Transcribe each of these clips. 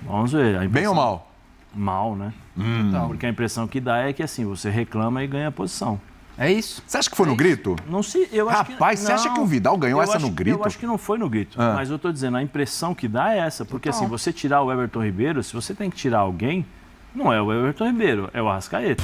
Vamos ver. Bem ou mal? Mal, né? Porque a impressão que dá é que assim, você reclama e ganha posição. É isso. Você acha que foi no grito? Não sei, eu acho Rapaz, você acha que o Vidal ganhou essa no grito? Eu acho que não foi no grito, mas eu tô dizendo, a impressão que dá é essa, porque assim, você tirar o Everton Ribeiro, se você tem que tirar alguém, não é o Everton Ribeiro, é o Arrascaeta.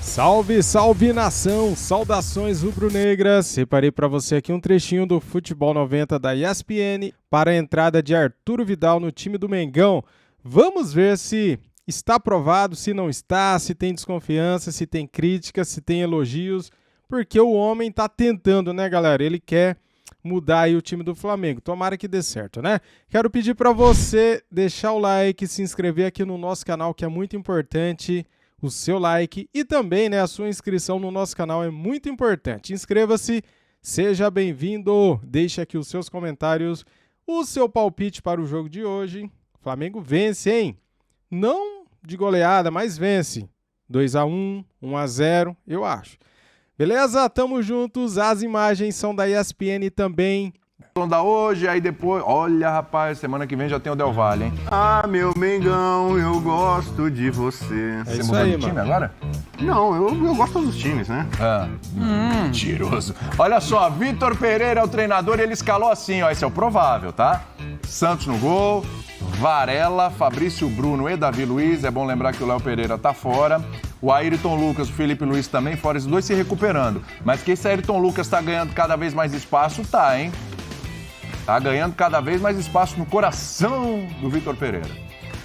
Salve, salve nação! Saudações rubro-negras! Separei para você aqui um trechinho do Futebol 90 da ESPN para a entrada de Arturo Vidal no time do Mengão. Vamos ver se está aprovado, se não está, se tem desconfiança, se tem críticas, se tem elogios, porque o homem está tentando, né, galera? Ele quer mudar aí o time do Flamengo. Tomara que dê certo, né? Quero pedir para você deixar o like, se inscrever aqui no nosso canal, que é muito importante. O seu like e também, né, a sua inscrição no nosso canal é muito importante. Inscreva-se, seja bem-vindo, deixe aqui os seus comentários, o seu palpite para o jogo de hoje. O Flamengo vence, hein? Não de goleada, mas vence. 2-1, 1-0, eu acho. Beleza? Tamo juntos, as imagens são da ESPN também. Da hoje, aí depois... Olha, rapaz, semana que vem já tem o Del Valle, hein? Ah, meu Mengão, eu gosto de você. É Você isso mudou aí, de time mano. agora? Não, eu gosto dos times, né? Mentiroso. Olha só, Vitor Pereira é o treinador e ele escalou assim, ó. Esse é o provável, tá? Santos no gol, Varela, Fabrício Bruno e Davi Luiz. É bom lembrar que o Léo Pereira tá fora. O Ayrton Lucas, o Felipe Luiz também fora, esses dois se recuperando. Mas que esse Ayrton Lucas tá ganhando cada vez mais espaço, tá, hein? Tá ganhando cada vez mais espaço no coração do Vitor Pereira.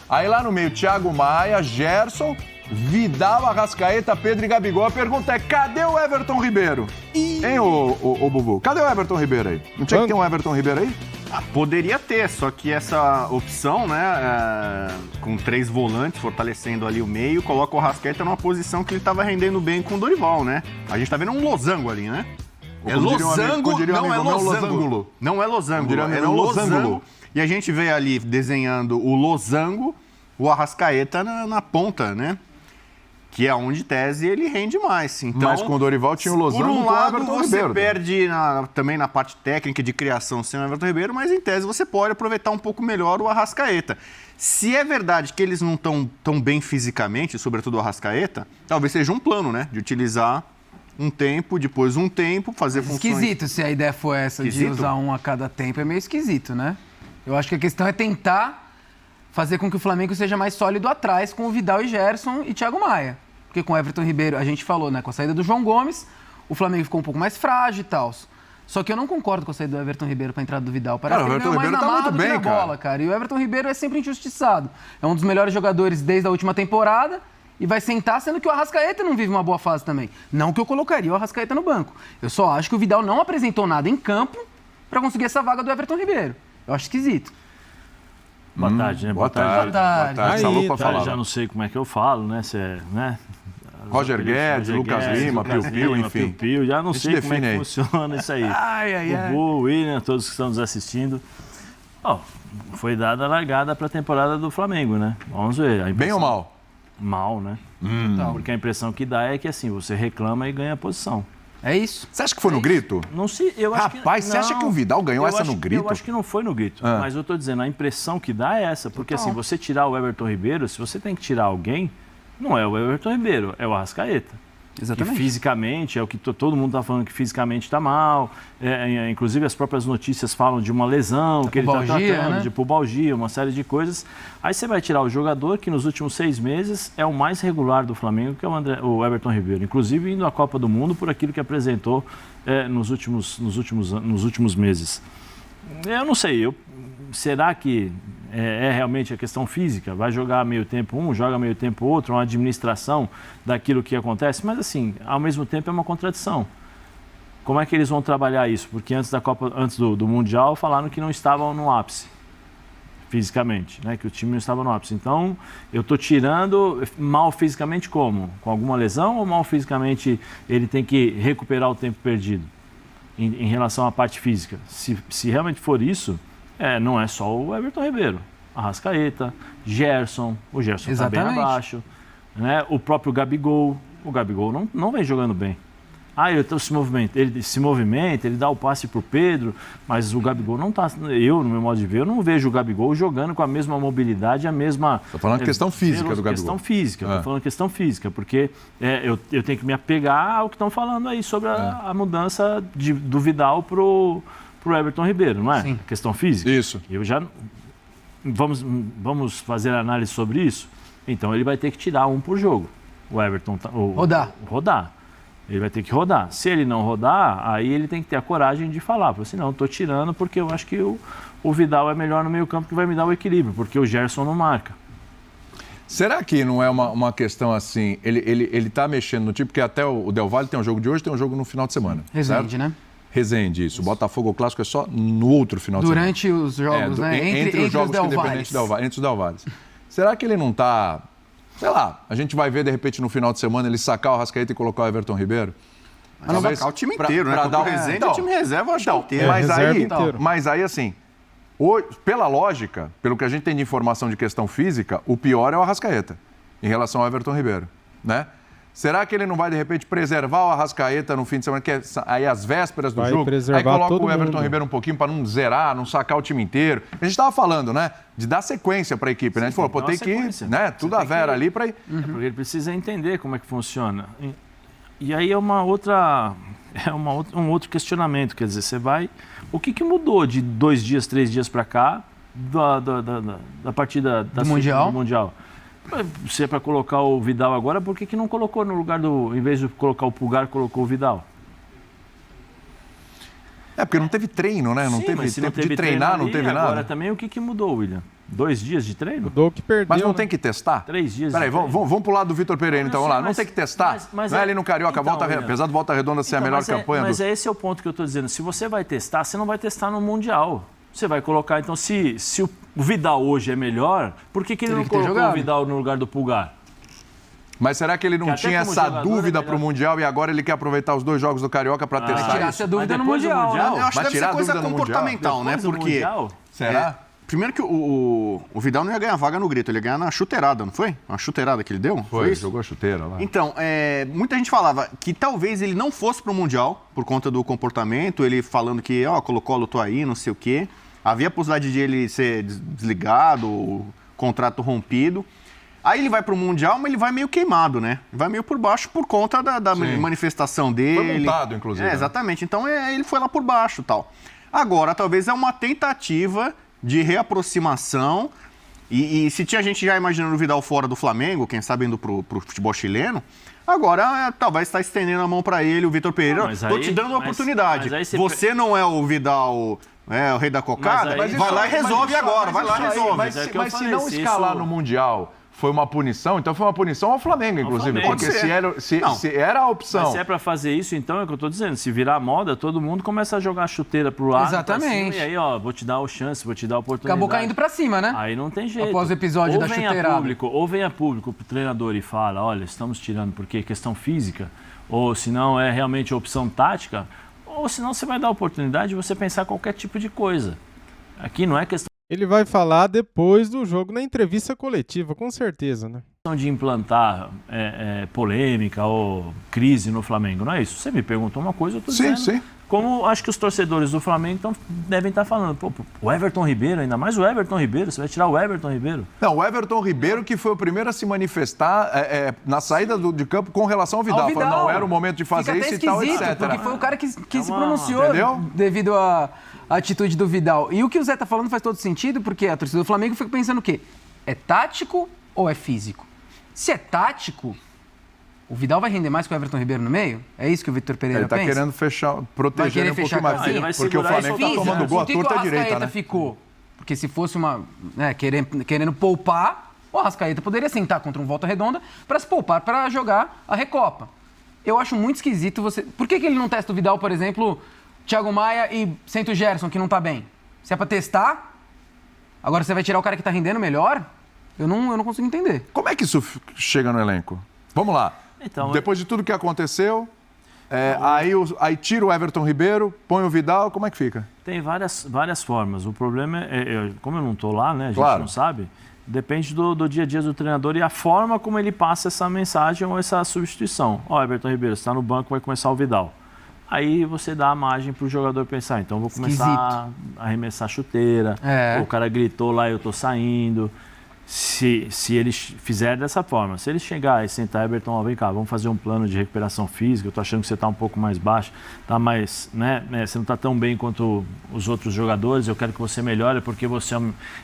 Aí lá no meio, Thiago Maia, Gerson, Vidal, Arrascaeta, Pedro e Gabigol. A pergunta é, cadê o Everton Ribeiro? Hein, ô Bubu? Cadê o Everton Ribeiro aí? Não tinha que ter um Everton Ribeiro aí? Poderia ter, só que essa opção, né, com 3 volantes, fortalecendo ali o meio, coloca o Arrascaeta numa posição que ele estava rendendo bem com o Dorival, né? A gente tá vendo um losango ali, né? É losango, não é losango. Não é losango, é losango. E a gente vê ali desenhando o losango, o Arrascaeta na ponta, né? Que é onde, tese, ele rende mais. Então, mas com o Dorival tinha o losango. Por um lado, com o você Ribeiro, perde também na parte técnica de criação sem o Everton Ribeiro, mas em tese você pode aproveitar um pouco melhor o Arrascaeta. Se é verdade que eles não estão tão bem fisicamente, sobretudo o Arrascaeta, talvez seja um plano, né? De utilizar um tempo, depois um tempo, fazer funções... Esquisito se a ideia for essa de usar um a cada tempo, é meio esquisito, né? Eu acho que a questão é tentar fazer com que o Flamengo seja mais sólido atrás com o Vidal e Gerson e Thiago Maia. Porque com o Everton Ribeiro, a gente falou, né? Com a saída do João Gomes, o Flamengo ficou um pouco mais frágil e tal. Só que eu não concordo com a saída do Everton Ribeiro para a entrada do Vidal. Parece cara, que o Everton Ribeiro tá muito bem, cara. Bola, cara. E o Everton Ribeiro é sempre injustiçado. É um dos melhores jogadores desde a última temporada e vai sentar, sendo que o Arrascaeta não vive uma boa fase também. Não que eu colocaria o Arrascaeta no banco. Eu só acho que o Vidal não apresentou nada em campo para conseguir essa vaga do Everton Ribeiro. Eu acho esquisito. Boa tarde, né? Boa tarde. Aí, Já não sei como é que eu falo, né? Se é, né? Roger Guedes, Lucas Lima, Piu Piu, enfim. Piu, já não sei como é que aí. funciona isso aí. Bubu, William, todos que estão nos assistindo. Foi dada a largada para a temporada do Flamengo, né? Vamos ver. Bem ou mal? Mal, né? Porque a impressão que dá é que assim, você reclama e ganha posição. É isso. Você acha que foi no grito? Não sei, eu acho Rapaz, você acha que o Vidal ganhou essa no grito? Eu acho que não foi no grito, mas eu tô dizendo, a impressão que dá é essa, porque assim, você tirar o Everton Ribeiro, se você tem que tirar alguém, não é o Everton Ribeiro, é o Arrascaeta. Exatamente. Que fisicamente, é o que todo mundo está falando que fisicamente está mal. Inclusive as próprias notícias falam de uma lesão que ele está tratando, né? De pubalgia, uma série de coisas. Aí você vai tirar o jogador que nos últimos 6 meses é o mais regular do Flamengo, que é o Everton Ribeiro. Inclusive indo à Copa do Mundo por aquilo que apresentou nos últimos meses. Eu não sei, será que é realmente a questão física? Vai jogar meio tempo um, joga meio tempo outro, uma administração daquilo que acontece? Mas assim, ao mesmo tempo é uma contradição. Como é que eles vão trabalhar isso? Porque antes do Mundial falaram que não estavam no ápice fisicamente, né? Que o time não estava no ápice. Então, eu estou tirando mal fisicamente como? Com alguma lesão ou mal fisicamente ele tem que recuperar o tempo perdido? Em relação à parte física. Se realmente for isso, não é só o Everton Ribeiro. Arrascaeta, Gerson, o Gerson está bem abaixo. Né? O próprio Gabigol. O Gabigol não vem jogando bem. ele se movimenta, ele dá o passe pro Pedro, mas o Gabigol não tá... Eu, no meu modo de ver, eu não vejo o Gabigol jogando com a mesma mobilidade, a mesma... Estou falando de questão física do Gabigol. Questão física, estou falando questão física, porque eu tenho que me apegar ao que estão falando aí sobre a mudança do Vidal pro Everton Ribeiro, não é? Sim. Questão física. Isso. Eu já... Vamos fazer análise sobre isso? Então ele vai ter que tirar um por jogo. O Everton... Rodar. Ele vai ter que rodar. Se ele não rodar, aí ele tem que ter a coragem de falar. Assim, não, estou tirando porque eu acho que o Vidal é melhor no meio campo, que vai me dar o equilíbrio, porque o Gerson não marca. Será que não é uma questão assim, ele tá mexendo no tipo, porque até o Del Valle tem um jogo de hoje, tem um jogo no final de semana. Resende, certo? né? Resende, isso. O Botafogo, o clássico é só no outro final de semana. Durante os jogos, né? Entre os jogos Del independentes entre os Del Valles. Será que ele não tá... Sei lá, a gente vai ver, de repente, no final de semana, ele sacar o Arrascaeta e colocar o Everton Ribeiro? Mas não vai sacar o time inteiro, né? Contra o Resende, o time reserva o inteiro. Mas aí, assim, pela lógica, pelo que a gente tem de informação de questão física, o pior é o Arrascaeta, em relação ao Everton Ribeiro, né? Será que ele não vai, de repente, preservar o Arrascaeta no fim de semana, que é aí às vésperas do jogo? Aí coloca o Everton Ribeiro um pouquinho para não zerar, não sacar o time inteiro. A gente estava falando, né? De dar sequência para a equipe, né? A gente falou, pô, tem que ir, né? Tudo a Vera ali para ir. Porque ele precisa entender como é que funciona. E aí é um outro questionamento, quer dizer, você vai... O que mudou de 2 dias, 3 dias para cá da partida do Mundial? Se é para colocar o Vidal agora, por que não colocou no lugar em vez de colocar o Pulgar, colocou o Vidal? Porque não teve treino, né? Não teve tempo de treinar, não teve nada. Agora também o que mudou, William? 2 dias de treino? Mudou o que perdeu. Mas não tem que testar? 3 dias. Peraí, vamos pro lado do Vitor Pereira, então. Vamos lá. Não tem que testar? Não é ali no Carioca, apesar do Volta Redonda ser a melhor campanha. Mas esse é o ponto que eu estou dizendo. Se você vai testar, você não vai testar no Mundial. Você vai colocar, então, se o Vidal hoje é melhor, por que ele não colocou o Vidal no lugar do Pulgar? Mas será que ele não tinha essa dúvida para o Mundial e agora ele quer aproveitar os 2 jogos do Carioca para testar tirar essa dúvida no Mundial. Eu acho que deve ser coisa comportamental, né? Porque... Será? Primeiro que o Vidal não ia ganhar vaga no grito, ele ia ganhar na chuteirada, não foi? Uma chuteirada que ele deu? Foi jogou a chuteira lá. Então, muita gente falava que talvez ele não fosse pro Mundial por conta do comportamento, ele falando que, Colo-Colo, tô aí, não sei o quê. Havia a possibilidade de ele ser desligado, contrato rompido. Aí ele vai pro Mundial, mas ele vai meio queimado, né? Vai meio por baixo por conta da manifestação dele. Foi multado, inclusive. Exatamente. Então ele foi lá por baixo e tal. Agora, talvez é uma tentativa de reaproximação. E se tinha gente já imaginando o Vidal fora do Flamengo, quem sabe indo pro futebol chileno, agora talvez está estendendo a mão para ele, o Vitor Pereira. Tô te dando uma oportunidade. Você não é o Vidal... o rei da cocada, vai lá e resolve agora, vai lá e resolve. Mas se não escalar no Mundial foi uma punição, então foi uma punição ao Flamengo, inclusive. Porque se era a opção... Mas se é para fazer isso, então é o que eu estou dizendo. Se virar moda, todo mundo começa a jogar a chuteira pro lado. Exatamente. Cima, e aí, vou te dar a chance, vou te dar a oportunidade. Acabou caindo para cima, né? Aí não tem jeito. Após o episódio da chuteirada. Ou venha público pro treinador e fala, olha, estamos tirando porque é questão física, ou se não é realmente opção tática, ou senão você vai dar a oportunidade de você pensar qualquer tipo de coisa. Aqui não é questão... Ele vai falar depois do jogo, na entrevista coletiva, com certeza, né? De implantar polêmica ou crise no Flamengo, não é isso? Você me perguntou uma coisa, eu estou dizendo. Sim. Como acho que os torcedores do Flamengo devem estar falando, o Everton Ribeiro, ainda mais o Everton Ribeiro, você vai tirar o Everton Ribeiro? Não, o Everton Ribeiro que foi o primeiro a se manifestar na saída de campo com relação ao Vidal. Falando, não era o momento de fazer isso e tal, etc. Porque foi o cara que se pronunciou devido à atitude do Vidal. E o que o Zé tá falando faz todo sentido, porque a torcida do Flamengo fica pensando o quê? É tático ou é físico? Se é tático, o Vidal vai render mais que o Everton Ribeiro no meio? É isso que o Vitor Pereira pensa? Ele tá querendo proteger um pouquinho mais. Porque o Flamengo tá tomando gol à torta direita, né? Ficou? Porque se fosse querendo poupar, o Arrascaeta poderia sentar contra um Volta Redonda para se poupar para jogar a Recopa. Eu acho muito esquisito você... Por que ele não testa o Vidal, por exemplo, Thiago Maia e senta o Gerson, que não tá bem? Se é para testar, agora você vai tirar o cara que tá rendendo melhor? Eu não consigo entender. Como é que isso chega no elenco? Vamos lá. Então, depois de tudo que aconteceu, aí tira o Everton Ribeiro, põe o Vidal, como é que fica? Tem várias formas. O problema como eu não estou lá, né? A gente não sabe. Depende do dia a dia do treinador e a forma como ele passa essa mensagem ou essa substituição. Ó, Everton Ribeiro, você está no banco, vai começar o Vidal. Aí você dá a margem para o jogador pensar, então eu vou começar a arremessar chuteira, o cara gritou lá, eu tô saindo. Se eles fizerem dessa forma, se eles chegar e sentar, Everton, ó, vem cá, vamos fazer um plano de recuperação física, eu tô achando que você tá um pouco mais baixo, tá mais, né, você não tá tão bem quanto os outros jogadores, eu quero que você melhore porque você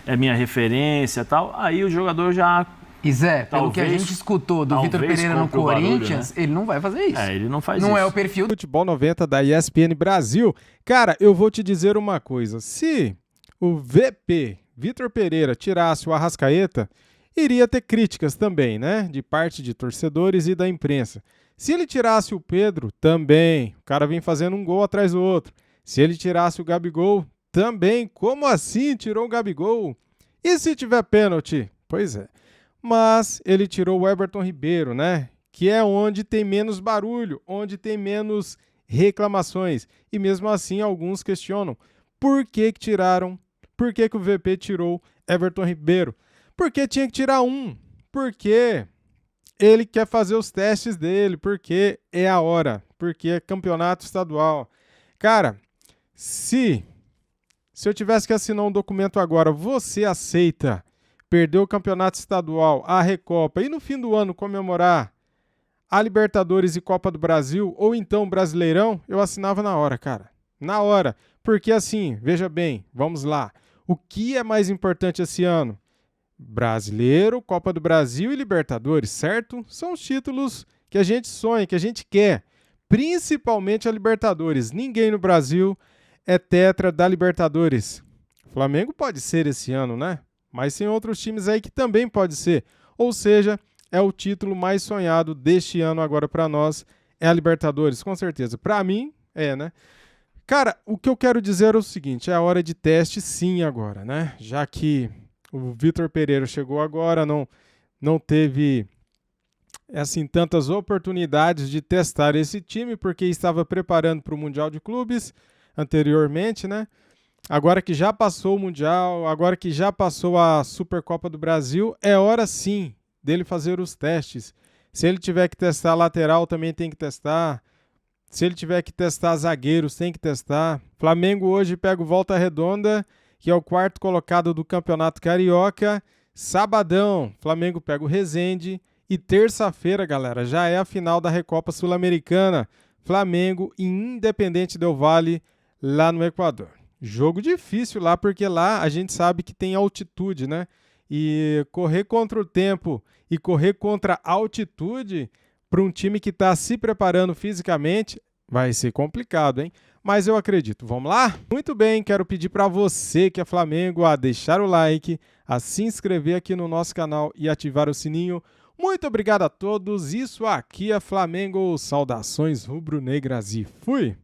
é minha referência e tal, aí o jogador já... E Zé, pelo que a gente escutou do Vitor Pereira no Corinthians, barulho, né? Ele não vai fazer isso. Ele não faz isso. Não é o perfil do Futebol 90 da ESPN Brasil. Cara, eu vou te dizer uma coisa. Se o VP, Vitor Pereira, tirasse o Arrascaeta, iria ter críticas também, né? De parte de torcedores e da imprensa. Se ele tirasse o Pedro, também. O cara vem fazendo um gol atrás do outro. Se ele tirasse o Gabigol, também. Como assim tirou o Gabigol? E se tiver pênalti? Pois é. Mas ele tirou o Everton Ribeiro, né? Que é onde tem menos barulho, onde tem menos reclamações. E mesmo assim, alguns questionam por que tiraram, por que o VP tirou Everton Ribeiro. Porque tinha que tirar um, porque ele quer fazer os testes dele, porque é a hora, porque é campeonato estadual. Cara, se eu tivesse que assinar um documento agora, você aceita perder o campeonato estadual, a Recopa e no fim do ano comemorar a Libertadores e Copa do Brasil ou então o Brasileirão, eu assinava na hora, cara. Na hora. Porque assim, veja bem, vamos lá. O que é mais importante esse ano? Brasileiro, Copa do Brasil e Libertadores, certo? São os títulos que a gente sonha, que a gente quer. Principalmente a Libertadores. Ninguém no Brasil é tetra da Libertadores. O Flamengo pode ser esse ano, né? Mas tem outros times aí que também pode ser. Ou seja, é o título mais sonhado deste ano agora para nós. É a Libertadores, com certeza. Para mim, né? Cara, o que eu quero dizer é o seguinte, é a hora de teste sim agora, né? Já que o Vitor Pereira chegou agora, não teve assim tantas oportunidades de testar esse time, porque estava preparando para o Mundial de Clubes anteriormente, né? Agora que já passou o Mundial, agora que já passou a Supercopa do Brasil, é hora sim dele fazer os testes. Se ele tiver que testar lateral, também tem que testar. Se ele tiver que testar zagueiros, tem que testar. Flamengo hoje pega o Volta Redonda, que é o 4º colocado do Campeonato Carioca. Sabadão, Flamengo pega o Resende. E terça-feira, galera, já é a final da Recopa Sul-Americana. Flamengo e Independente Del Valle, lá no Equador. Jogo difícil lá, porque lá a gente sabe que tem altitude, né? E correr contra o tempo e correr contra a altitude para um time que está se preparando fisicamente vai ser complicado, hein? Mas eu acredito. Vamos lá? Muito bem, quero pedir para você que é Flamengo a deixar o like, a se inscrever aqui no nosso canal e ativar o sininho. Muito obrigado a todos. Isso aqui é Flamengo. Saudações rubro-negras e fui!